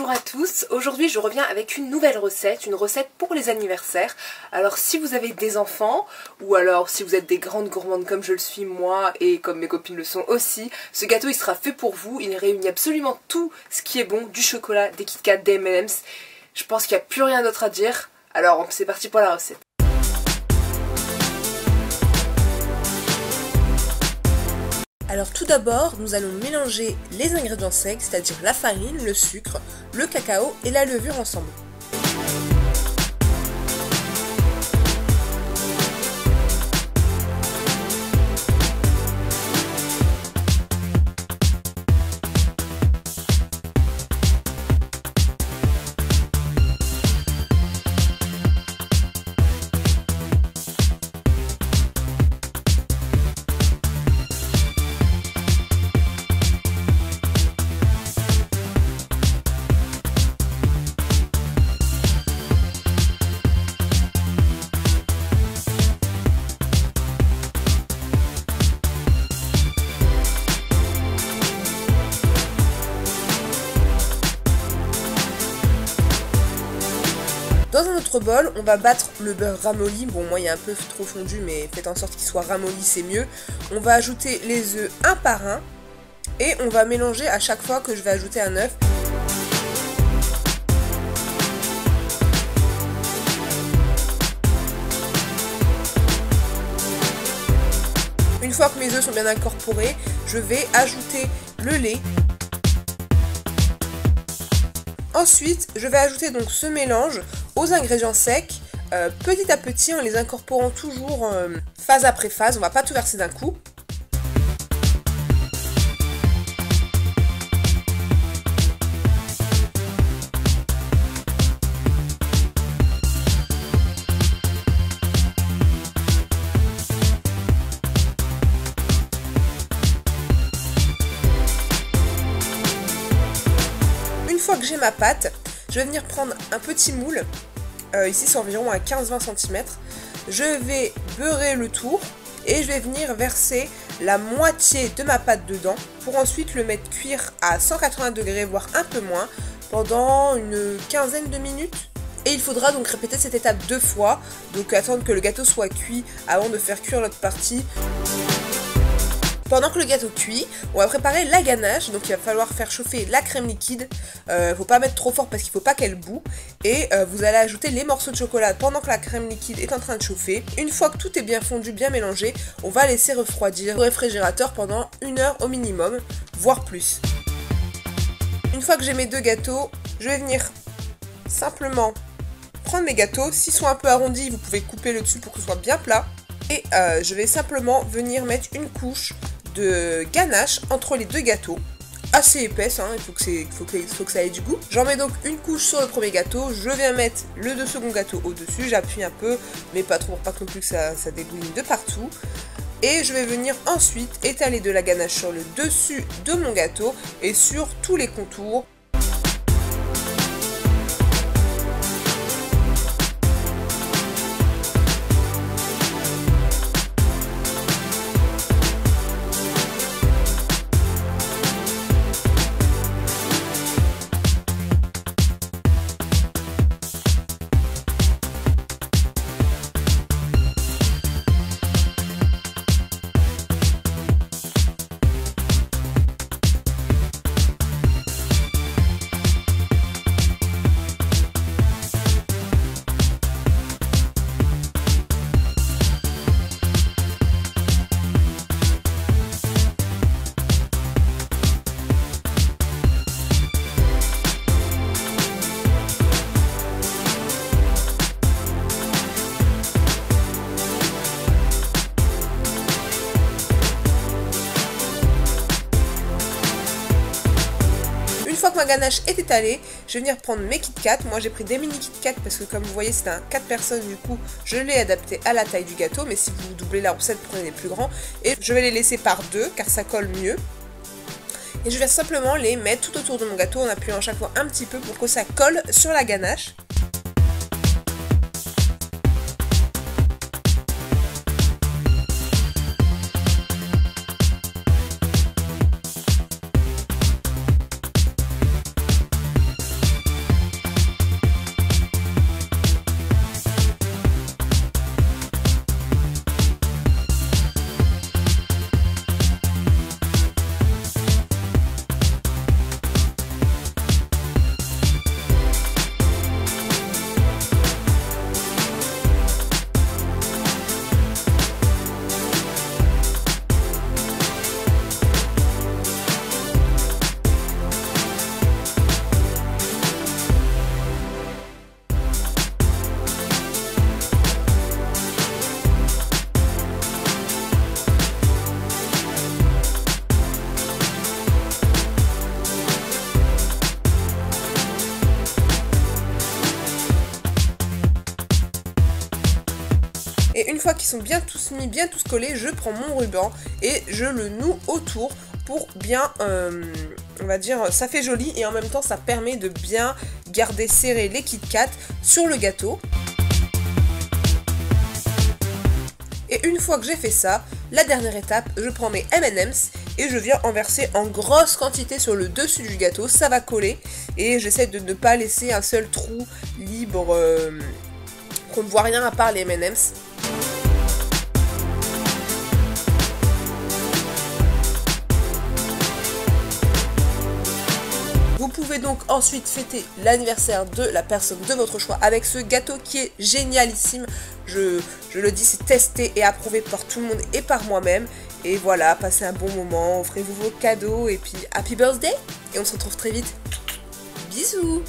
Bonjour à tous, aujourd'hui je reviens avec une nouvelle recette, une recette pour les anniversaires. Alors si vous avez des enfants, ou alors si vous êtes des grandes gourmandes comme je le suis moi et comme mes copines le sont aussi, ce gâteau il sera fait pour vous, il réunit absolument tout ce qui est bon, du chocolat, des Kit Kat, des M&M's. Je pense qu'il n'y a plus rien d'autre à dire, alors c'est parti pour la recette. Alors tout d'abord, nous allons mélanger les ingrédients secs, c'est-à-dire la farine, le sucre, le cacao et la levure ensemble. Dans un autre bol, on va battre le beurre ramolli. Bon, moi il est un peu trop fondu, mais faites en sorte qu'il soit ramolli, c'est mieux. On va ajouter les œufs un par un et on va mélanger à chaque fois que je vais ajouter un œuf. Une fois que mes œufs sont bien incorporés, je vais ajouter le lait. Ensuite, je vais ajouter donc ce mélange aux ingrédients secs, petit à petit en les incorporant toujours phase après phase, on va pas tout verser d'un coup. Une fois que j'ai ma pâte, je vais venir prendre un petit moule, ici c'est environ à 15-20 cm, je vais beurrer le tour et je vais venir verser la moitié de ma pâte dedans pour ensuite le mettre cuire à 180 degrés voire un peu moins pendant une quinzaine de minutes. Et il faudra donc répéter cette étape 2 fois, donc attendre que le gâteau soit cuit avant de faire cuire l'autre partie. Pendant que le gâteau cuit, on va préparer la ganache, donc il va falloir faire chauffer la crème liquide, faut pas mettre trop fort parce qu'il faut pas qu'elle bout, et vous allez ajouter les morceaux de chocolat pendant que la crème liquide est en train de chauffer. Une fois que tout est bien fondu, bien mélangé, on va laisser refroidir au réfrigérateur pendant 1 heure au minimum, voire plus. Une fois que j'ai mes deux gâteaux, je vais venir simplement prendre mes gâteaux, s'ils sont un peu arrondis, vous pouvez couper le dessus pour que ce soit bien plat, et je vais simplement venir mettre une couche de ganache entre les deux gâteaux, assez épaisse, hein, il faut que ça ait du goût. J'en mets donc une couche sur le premier gâteau, je viens mettre le second gâteau au-dessus, j'appuie un peu, mais pas trop pour pas non plus que ça dégouline de partout. Et je vais venir ensuite étaler de la ganache sur le dessus de mon gâteau et sur tous les contours. Une fois que ma ganache est étalée, je vais venir prendre mes Kit Kat. Moi j'ai pris des mini Kit Kat parce que comme vous voyez c'est un 4 personnes, du coup je l'ai adapté à la taille du gâteau, mais si vous doublez la recette, prenez des plus grands. Et je vais les laisser par deux car ça colle mieux. Et je vais simplement les mettre tout autour de mon gâteau en appuyant à chaque fois un petit peu pour que ça colle sur la ganache. fois qu'ils sont bien tous mis, bien tous collés, je prends mon ruban et je le noue autour pour bien, on va dire, ça fait joli et en même temps ça permet de bien garder serré les Kit Kat sur le gâteau. Et une fois que j'ai fait ça, la dernière étape, je prends mes M&M's et je viens en verser en grosse quantité sur le dessus du gâteau, ça va coller et j'essaie de ne pas laisser un seul trou libre, qu'on ne voit rien à part les M&M's. Vous pouvez donc ensuite fêter l'anniversaire de la personne de votre choix avec ce gâteau qui est génialissime. Je le dis, c'est testé et approuvé par tout le monde et par moi-même. Et voilà, passez un bon moment, offrez-vous vos cadeaux et puis happy birthday. Et on se retrouve très vite. Bisous.